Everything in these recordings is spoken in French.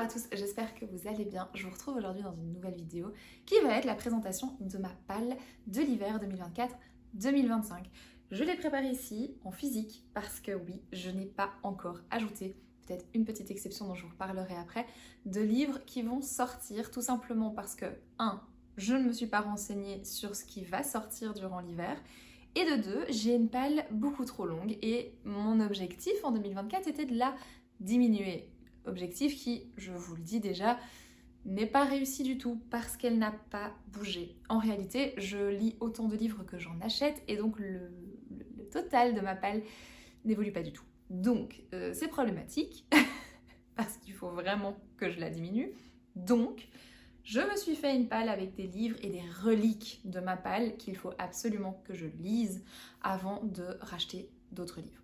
à tous, j'espère que vous allez bien. Je vous retrouve aujourd'hui dans une nouvelle vidéo qui va être la présentation de ma palle de l'hiver 2024-2025. Je l'ai préparée ici en physique parce que oui, je n'ai pas encore ajouté, peut-être une petite exception dont je vous reparlerai après, de livres qui vont sortir tout simplement parce que 1. Je ne me suis pas renseignée sur ce qui va sortir durant l'hiver. Et de 2, j'ai une palle beaucoup trop longue et mon objectif en 2024 était de la diminuer. Objectif qui, je vous le dis déjà, n'est pas réussi du tout parce qu'elle n'a pas bougé. En réalité, je lis autant de livres que j'en achète et donc le total de ma palle n'évolue pas du tout. Donc, c'est problématique parce qu'il faut vraiment que je la diminue. Donc, je me suis fait une palle avec des livres et des reliques de ma palle qu'il faut absolument que je lise avant de racheter d'autres livres.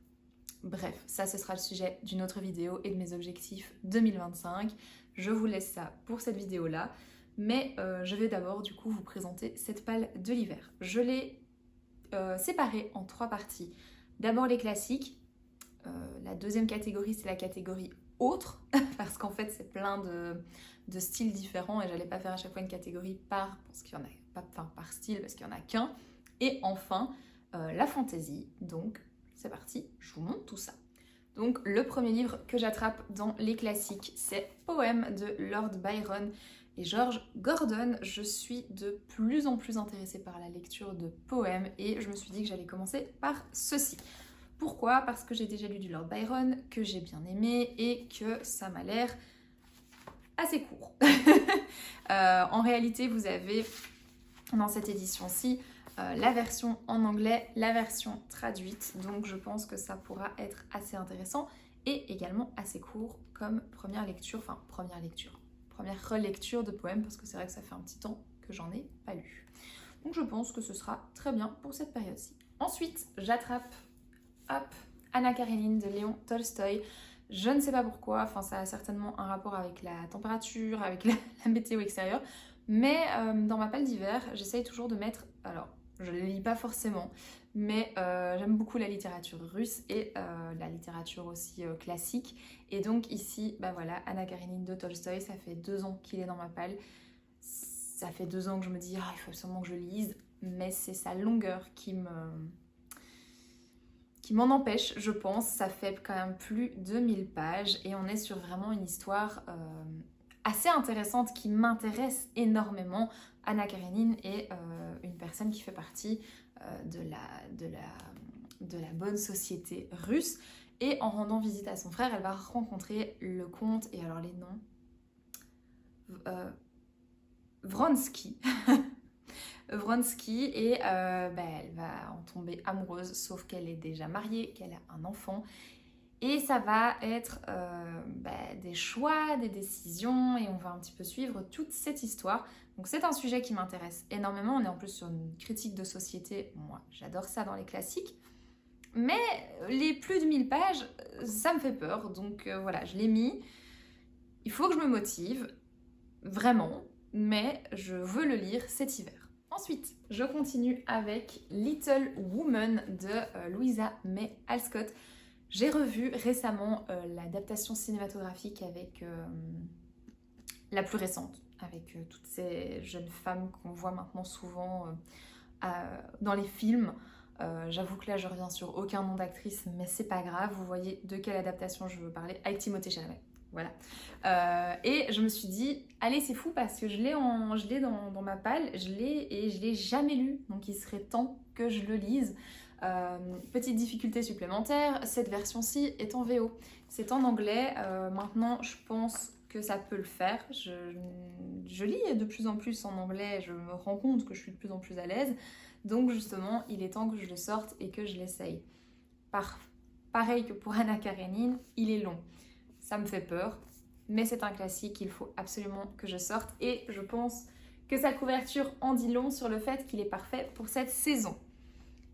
Bref, ça ce sera le sujet d'une autre vidéo et de mes objectifs 2025. Je vous laisse ça pour cette vidéo-là, mais je vais d'abord du coup vous présenter cette palle de l'hiver. Je l'ai séparée en 3 parties. D'abord les classiques, la deuxième catégorie c'est la catégorie autre, parce qu'en fait c'est plein de styles différents et j'allais pas faire à chaque fois une catégorie par style parce qu'il y en a qu'un. Et enfin la fantaisie, donc c'est parti, je vous montre tout ça. Donc le premier livre que j'attrape dans les classiques, c'est Poèmes de Lord Byron et George Gordon. Je suis de plus en plus intéressée par la lecture de poèmes et je me suis dit que j'allais commencer par ceci. Pourquoi ? Parce que j'ai déjà lu du Lord Byron, que j'ai bien aimé et que ça m'a l'air assez court. En réalité, vous avez dans cette édition-ci la version en anglais, la version traduite, donc je pense que ça pourra être assez intéressant et également assez court comme première relecture de poèmes parce que c'est vrai que ça fait un petit temps que j'en ai pas lu. Donc je pense que ce sera très bien pour cette période-ci. Ensuite, j'attrape Anna Karénine de Léon Tolstoï. Je ne sais pas pourquoi, enfin ça a certainement un rapport avec la température, avec la météo extérieure, mais dans ma palle d'hiver, j'essaye toujours de mettre, alors je ne les lis pas forcément, mais j'aime beaucoup la littérature russe et la littérature aussi classique. Et donc ici, bah voilà, Anna Karénine de Tolstoï, ça fait 2 ans qu'il est dans ma palle. Ça fait 2 ans que je me dis, il faut absolument que je lise, mais c'est sa longueur qui m'en empêche, je pense. Ça fait quand même plus de 1000 pages et on est sur vraiment une histoire assez intéressante qui m'intéresse énormément. Anna Karénine est une personne qui fait partie de la bonne société russe et en rendant visite à son frère, elle va rencontrer le comte, et alors les noms, Vronsky. Vronsky et elle va en tomber amoureuse, sauf qu'elle est déjà mariée, qu'elle a un enfant. Et ça va être des choix, des décisions, et on va un petit peu suivre toute cette histoire. Donc c'est un sujet qui m'intéresse énormément. On est en plus sur une critique de société. Moi, j'adore ça dans les classiques. Mais les plus de 1000 pages, ça me fait peur. Donc voilà, je l'ai mis. Il faut que je me motive, vraiment. Mais je veux le lire cet hiver. Ensuite, je continue avec Little Woman de Louisa May Alcott. J'ai revu récemment l'adaptation cinématographique avec la plus récente, avec toutes ces jeunes femmes qu'on voit maintenant souvent dans les films. J'avoue que là je reviens sur aucun nom d'actrice, mais c'est pas grave, vous voyez de quelle adaptation je veux parler, avec Timothée Chalamet. Voilà. Et je me suis dit, allez c'est fou parce que je l'ai dans ma palle, je l'ai jamais lu, donc il serait temps que je le lise. Petite difficulté supplémentaire, cette version-ci est en VO. C'est en anglais, maintenant je pense que ça peut le faire. Je lis de plus en plus en anglais, je me rends compte que je suis de plus en plus à l'aise. Donc justement, il est temps que je le sorte et que je l'essaye. Pareil que pour Anna Karénine, il est long. Ça me fait peur, mais c'est un classique, il faut absolument que je sorte. Et je pense que sa couverture en dit long sur le fait qu'il est parfait pour cette saison.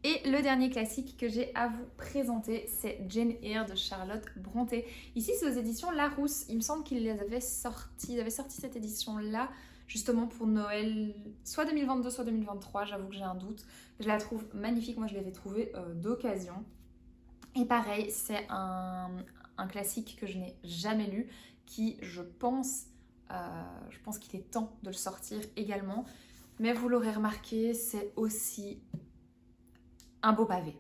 Et le dernier classique que j'ai à vous présenter, c'est Jane Eyre de Charlotte Brontë. Ici, c'est aux éditions Larousse. Il me semble qu'ils avaient sorti cette édition-là justement pour Noël, soit 2022, soit 2023. J'avoue que j'ai un doute. Je la trouve magnifique. Moi, je l'avais trouvée d'occasion. Et pareil, c'est un classique que je n'ai jamais lu, qui, je pense qu'il est temps de le sortir également. Mais vous l'aurez remarqué, c'est aussi un beau pavé.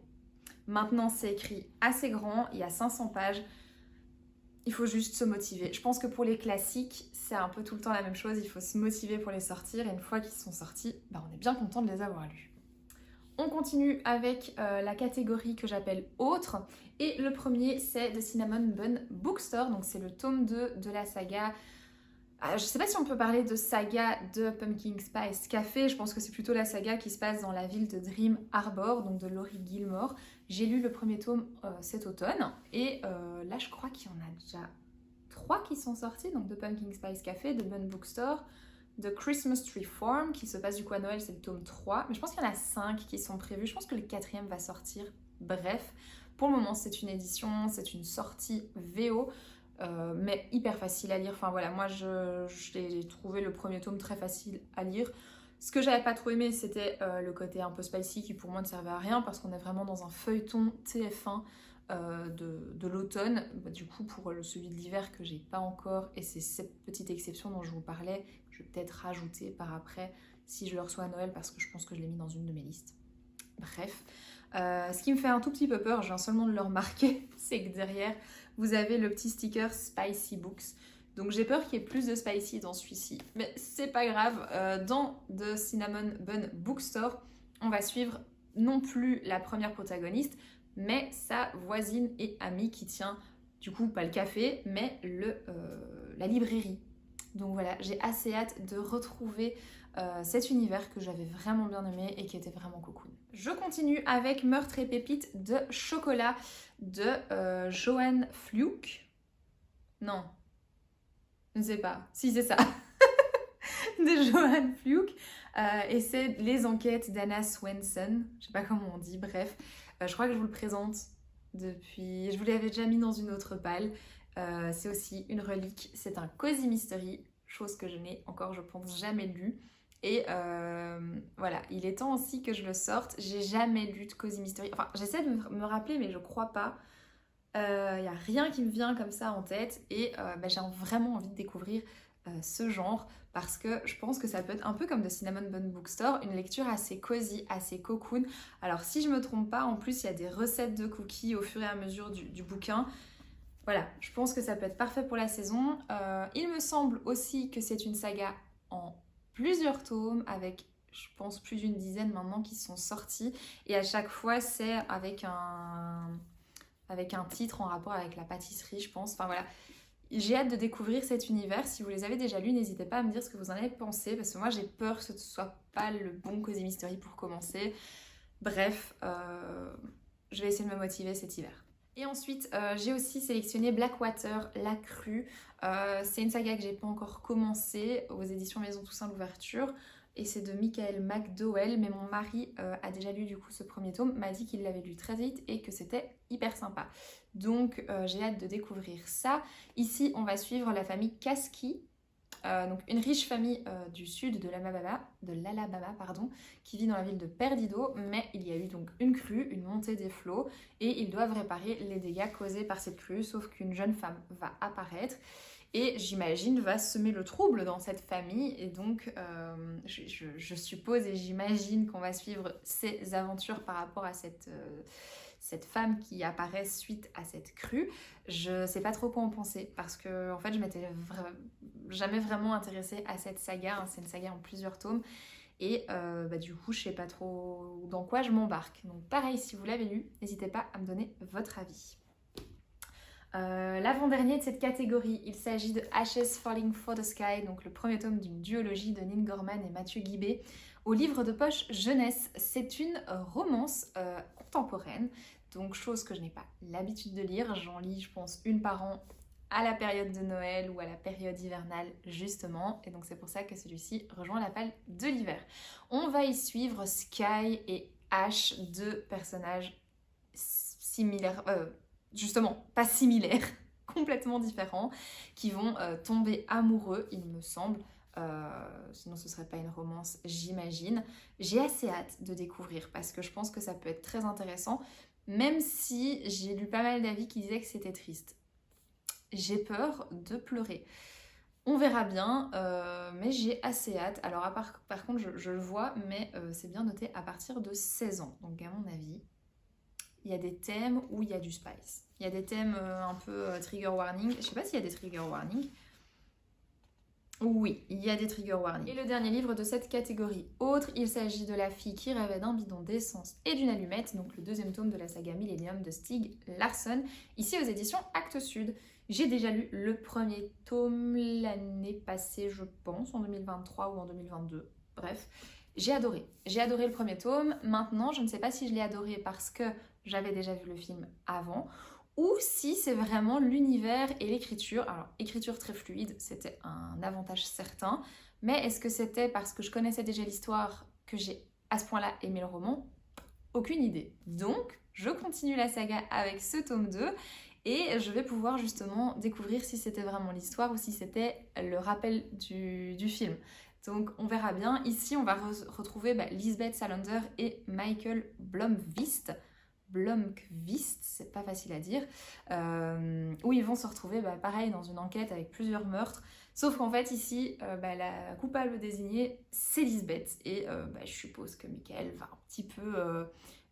Maintenant, c'est écrit assez grand, il y a 500 pages. Il faut juste se motiver. Je pense que pour les classiques, c'est un peu tout le temps la même chose. Il faut se motiver pour les sortir. Et une fois qu'ils sont sortis, on est bien content de les avoir lus. On continue avec la catégorie que j'appelle Autres. Et le premier, c'est The Cinnamon Bun Bookstore. Donc c'est le tome 2 de la saga. Je ne sais pas si on peut parler de saga de Pumpkin Spice Café. Je pense que c'est plutôt la saga qui se passe dans la ville de Dream Harbor, donc de Laurie Gilmore. J'ai lu le premier tome cet automne. Et là, je crois qu'il y en a déjà 3 qui sont sortis. Donc de Pumpkin Spice Café, de Bun Bookstore, de Christmas Tree Farm, qui se passe du coup à Noël, c'est le tome 3. Mais je pense qu'il y en a 5 qui sont prévus. Je pense que le 4e va sortir. Bref, pour le moment, c'est une édition, c'est une sortie VO. Mais hyper facile à lire. Enfin voilà, moi j'ai trouvé le premier tome très facile à lire. Ce que j'avais pas trop aimé, c'était le côté un peu spicy qui pour moi ne servait à rien parce qu'on est vraiment dans un feuilleton TF1 de l'automne. Du coup, pour celui de l'hiver que j'ai pas encore, et c'est cette petite exception dont je vous parlais, je vais peut-être rajouter par après si je le reçois à Noël parce que je pense que je l'ai mis dans une de mes listes. Bref. Ce qui me fait un tout petit peu peur, je viens seulement de le remarquer, c'est que derrière, vous avez le petit sticker Spicy Books. Donc j'ai peur qu'il y ait plus de spicy dans celui-ci. Mais c'est pas grave, dans The Cinnamon Bun Bookstore, on va suivre non plus la première protagoniste, mais sa voisine et amie qui tient, du coup, pas le café, mais la librairie. Donc voilà, j'ai assez hâte de retrouver cet univers que j'avais vraiment bien aimé et qui était vraiment cocoon. Je continue avec Meurtre et pépites de chocolat de Joanne Fluke. Non, je ne sais pas. Si, c'est ça. De Joanne Fluke. Et c'est les enquêtes d'Anna Swenson. Je ne sais pas comment on dit, bref. Je crois que je vous le présente depuis... Je vous l'avais déjà mis dans une autre palle. C'est aussi une relique. C'est un cozy mystery, chose que je n'ai encore, je pense, jamais lu. Et voilà, il est temps aussi que je le sorte. J'ai jamais lu de cozy mystery. Enfin, j'essaie de me rappeler, mais je crois pas. Il n'y a rien qui me vient comme ça en tête. Et j'ai vraiment envie de découvrir ce genre parce que je pense que ça peut être un peu comme The Cinnamon Bun Bookstore, une lecture assez cosy, assez cocoon. Alors si je me trompe pas, en plus il y a des recettes de cookies au fur et à mesure du bouquin. Voilà, je pense que ça peut être parfait pour la saison. Il me semble aussi que c'est une saga en plusieurs tomes avec, je pense, plus d'une dizaine maintenant qui sont sortis. Et à chaque fois, c'est avec un titre en rapport avec la pâtisserie, je pense. Enfin voilà, j'ai hâte de découvrir cet univers. Si vous les avez déjà lus, n'hésitez pas à me dire ce que vous en avez pensé parce que moi, j'ai peur que ce ne soit pas le bon cozy mystery pour commencer. Bref, je vais essayer de me motiver cet hiver. Et ensuite, j'ai aussi sélectionné Blackwater, la crue. C'est une saga que j'ai pas encore commencé aux éditions Maison Toussaint l'ouverture. Et c'est de Michael McDowell. Mais mon mari a déjà lu du coup ce premier tome, m'a dit qu'il l'avait lu très vite et que c'était hyper sympa. Donc j'ai hâte de découvrir ça. Ici, on va suivre la famille Kasky. Donc une riche famille du sud de l'Alabama, qui vit dans la ville de Perdido, mais il y a eu donc une crue, une montée des flots, et ils doivent réparer les dégâts causés par cette crue, sauf qu'une jeune femme va apparaître, et j'imagine va semer le trouble dans cette famille, et donc je suppose et j'imagine qu'on va suivre ses aventures par rapport à cette femme qui apparaît suite à cette crue. Je sais pas trop quoi en penser parce que en fait je m'étais jamais vraiment intéressée à cette saga, hein. C'est une saga en plusieurs tomes et du coup je sais pas trop dans quoi je m'embarque. Donc pareil, si vous l'avez lu, n'hésitez pas à me donner votre avis. L'avant-dernier de cette catégorie, il s'agit de Ashes Falling for the Sky, donc le premier tome d'une duologie de Nin Gorman et Mathieu Guibé au livre de poche jeunesse. C'est une romance contemporaine, donc chose que je n'ai pas l'habitude de lire. J'en lis, je pense, une par an à la période de Noël ou à la période hivernale justement, et donc c'est pour ça que celui-ci rejoint la palle de l'hiver. On va y suivre Sky et Ash, deux personnages similaires, justement pas similaires, complètement différents, qui vont tomber amoureux, il me semble. Sinon ce serait pas une romance, j'imagine. J'ai assez hâte de découvrir parce que je pense que ça peut être très intéressant, même si j'ai lu pas mal d'avis qui disaient que c'était triste. j'ai peur de pleurer. On verra bien, mais j'ai assez hâte. Alors par contre, je le vois, mais c'est bien noté à partir de 16 ans. Donc à mon avis, il y a des thèmes où il y a du spice. Il y a des thèmes un peu trigger warning. Je sais pas s'il y a des trigger warning. Oui, il y a des trigger warnings. Et le dernier livre de cette catégorie autre, il s'agit de La fille qui rêvait d'un bidon d'essence et d'une allumette, donc le deuxième tome de la saga Millennium de Stieg Larsson, ici aux éditions Actes Sud. J'ai déjà lu le premier tome l'année passée, je pense, en 2023 ou en 2022. Bref, j'ai adoré. J'ai adoré le premier tome. Maintenant, je ne sais pas si je l'ai adoré parce que j'avais déjà vu le film avant, ou si c'est vraiment l'univers et l'écriture. Alors, écriture très fluide, c'était un avantage certain, mais est-ce que c'était parce que je connaissais déjà l'histoire que j'ai à ce point-là aimé le roman? Aucune idée. Donc, je continue la saga avec ce tome 2 et je vais pouvoir justement découvrir si c'était vraiment l'histoire ou si c'était le rappel du film. Donc on verra bien. Ici, on va retrouver Lisbeth Salander et Michael Blomqvist. Blomqvist, c'est pas facile à dire, où ils vont se retrouver pareil dans une enquête avec plusieurs meurtres, sauf qu'en fait ici la coupable désignée c'est Lisbeth et je suppose que Michael va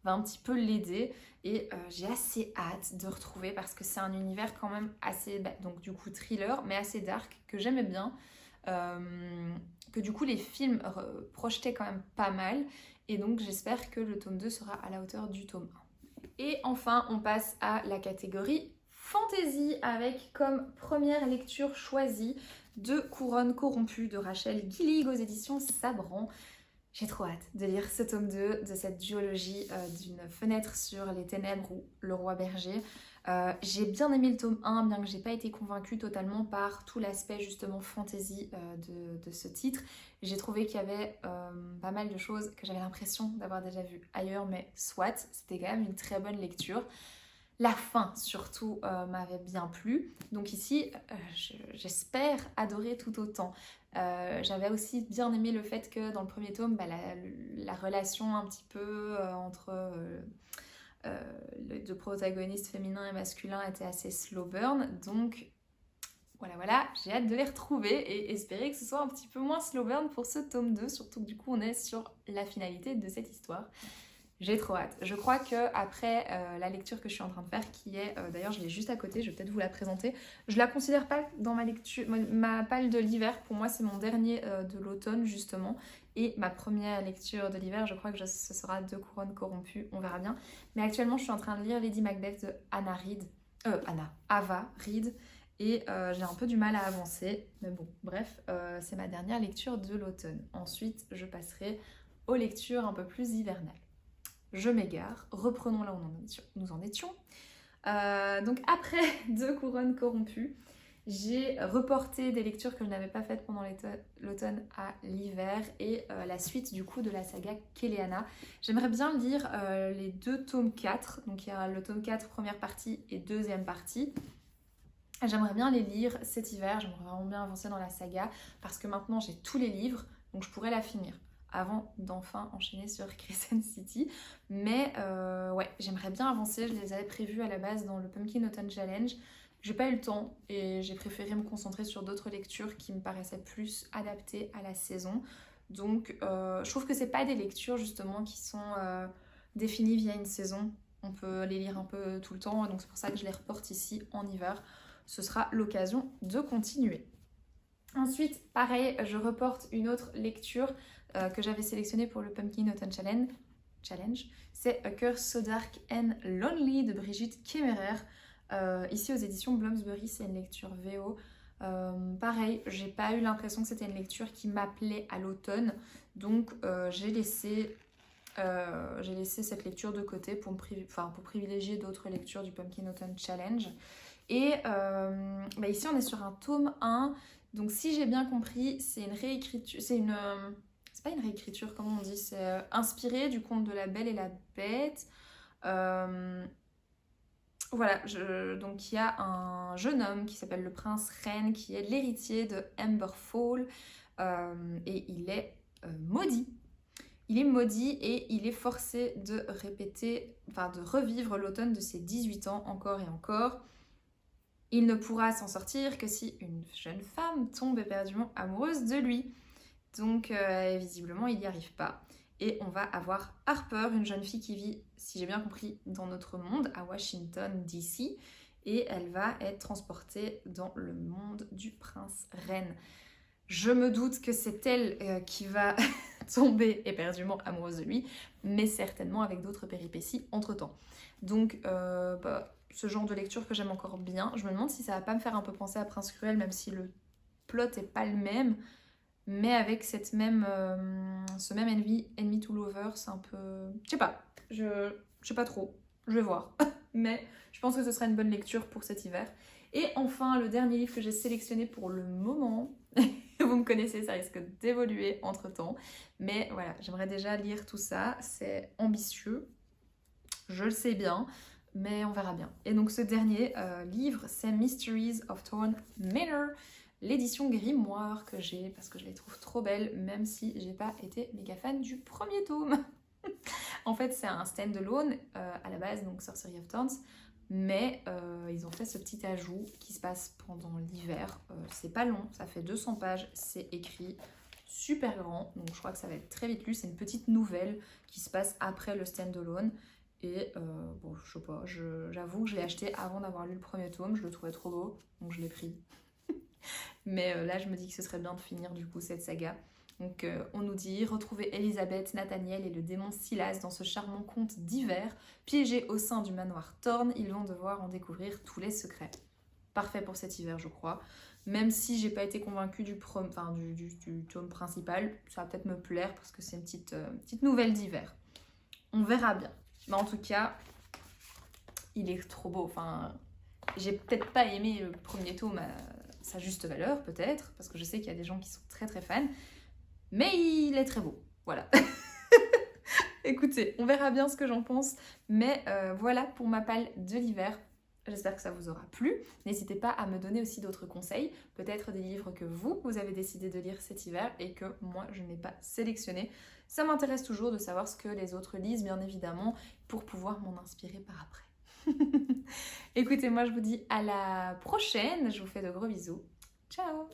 un petit peu l'aider et j'ai assez hâte de retrouver parce que c'est un univers quand même assez, donc du coup thriller mais assez dark que j'aimais bien, que du coup les films projetaient quand même pas mal et donc j'espère que le tome 2 sera à la hauteur du tome 1. Et enfin, on passe à la catégorie fantasy avec comme première lecture choisie Deux couronnes corrompues de Rachel Guillig aux éditions Sabran. J'ai trop hâte de lire ce tome 2 de cette duologie d'une fenêtre sur les ténèbres ou le roi berger. J'ai bien aimé le tome 1, bien que j'ai pas été convaincue totalement par tout l'aspect justement fantasy de ce titre. J'ai trouvé qu'il y avait pas mal de choses que j'avais l'impression d'avoir déjà vues ailleurs, mais soit, c'était quand même une très bonne lecture. La fin surtout m'avait bien plu, donc ici j'espère adorer tout autant. J'avais aussi bien aimé le fait que dans le premier tome, la relation un petit peu entre les deux protagonistes féminins et masculins était assez slow burn, donc voilà, j'ai hâte de les retrouver et espérer que ce soit un petit peu moins slow burn pour ce tome 2, surtout que du coup on est sur la finalité de cette histoire. J'ai trop hâte. Je crois que après la lecture que je suis en train de faire, qui est, d'ailleurs je l'ai juste à côté, je vais peut-être vous la présenter. Je la considère pas dans ma lecture, ma palle de l'hiver. Pour moi c'est mon dernier de l'automne justement. Et ma première lecture de l'hiver, je crois que ce sera Deux couronnes corrompues, on verra bien. Mais actuellement je suis en train de lire Lady Macbeth de Ava Reed. Et j'ai un peu du mal à avancer. Mais bon, bref, c'est ma dernière lecture de l'automne. Ensuite je passerai aux lectures un peu plus hivernales. Je m'égare, reprenons là où nous en étions. Donc après Deux couronnes corrompues, j'ai reporté des lectures que je n'avais pas faites pendant l'automne à l'hiver et la suite du coup de la saga Keleana. J'aimerais bien lire les deux tomes 4, donc il y a le tome 4 première partie et deuxième partie. J'aimerais bien les lire cet hiver, j'aimerais vraiment bien avancer dans la saga parce que maintenant j'ai tous les livres, donc je pourrais la finir avant d'enfin enchaîner sur Crescent City. Mais ouais, j'aimerais bien avancer. Je les avais prévus à la base dans le Pumpkin Autumn Challenge. J'ai pas eu le temps et j'ai préféré me concentrer sur d'autres lectures qui me paraissaient plus adaptées à la saison. Donc je trouve que c'est pas des lectures justement qui sont définies via une saison. On peut les lire un peu tout le temps, donc c'est pour ça que je les reporte ici en hiver. Ce sera l'occasion de continuer. Ensuite, pareil, je reporte une autre lecture que j'avais sélectionnée pour le Pumpkin Autumn Challenge. C'est A Curse So Dark and Lonely de Brigitte Kemmerer. Ici aux éditions Bloomsbury, c'est une lecture VO. Pareil, j'ai pas eu l'impression que c'était une lecture qui m'appelait à l'automne. Donc j'ai laissé cette lecture de côté pour privilégier d'autres lectures du Pumpkin Autumn Challenge. Et ici on est sur un tome 1. Donc si j'ai bien compris, c'est une réécriture, c'est pas une réécriture, comment on dit, c'est inspiré du conte de la Belle et la Bête. Voilà, donc il y a un jeune homme qui s'appelle le prince Ren, qui est l'héritier de Amber Fall, et il est maudit. Il est maudit et il est forcé de revivre l'automne de ses 18 ans encore et encore. Il ne pourra s'en sortir que si une jeune femme tombe éperdument amoureuse de lui. Donc visiblement il n'y arrive pas. Et on va avoir Harper, une jeune fille qui vit, si j'ai bien compris, dans notre monde, à Washington DC. Et elle va être transportée dans le monde du prince Reine. Je me doute que c'est elle qui va tomber éperdument amoureuse de lui, mais certainement avec d'autres péripéties entre-temps. Donc, ce genre de lecture que j'aime encore bien. Je me demande si ça va pas me faire un peu penser à Prince Cruel, même si le plot est pas le même, mais avec cette même, ce même enemy to lover, c'est un peu... Je sais pas trop, je vais voir. Mais je pense que ce sera une bonne lecture pour cet hiver. Et enfin, le dernier livre que j'ai sélectionné pour le moment, vous me connaissez, ça risque d'évoluer entre-temps. Mais voilà, j'aimerais déjà lire tout ça, c'est ambitieux, je le sais bien, mais on verra bien. Et donc ce dernier livre, c'est Mysteries of Thorn Manor, l'édition grimoire que j'ai, parce que je les trouve trop belles, même si j'ai pas été méga fan du premier tome. En fait, c'est un stand-alone à la base, donc Sorcery of Thorns, mais ils ont fait ce petit ajout qui se passe pendant l'hiver. C'est pas long, ça fait 200 pages, c'est écrit super grand, donc je crois que ça va être très vite lu. C'est une petite nouvelle qui se passe après le stand-alone. Et bon, je sais pas, j'avoue que je l'ai acheté avant d'avoir lu le premier tome, je le trouvais trop beau, donc je l'ai pris. Mais là, je me dis que ce serait bien de finir du coup cette saga. Donc on nous dit, retrouver Elisabeth, Nathaniel et le démon Silas dans ce charmant conte d'hiver, piégés au sein du manoir Thorn, ils vont devoir en découvrir tous les secrets. Parfait pour cet hiver, je crois. Même si j'ai pas été convaincue du tome principal, ça va peut-être me plaire parce que c'est une petite nouvelle d'hiver. On verra bien. Mais en tout cas, il est trop beau. Enfin, j'ai peut-être pas aimé le premier tome à sa juste valeur, peut-être, parce que je sais qu'il y a des gens qui sont très très fans. Mais il est très beau, voilà. Écoutez, on verra bien ce que j'en pense. Mais voilà pour ma palle de l'hiver. J'espère que ça vous aura plu. N'hésitez pas à me donner aussi d'autres conseils. Peut-être des livres que vous avez décidé de lire cet hiver et que moi, je n'ai pas sélectionné. Ça m'intéresse toujours de savoir ce que les autres lisent, bien évidemment, pour pouvoir m'en inspirer par après. Écoutez, moi, je vous dis à la prochaine. Je vous fais de gros bisous. Ciao!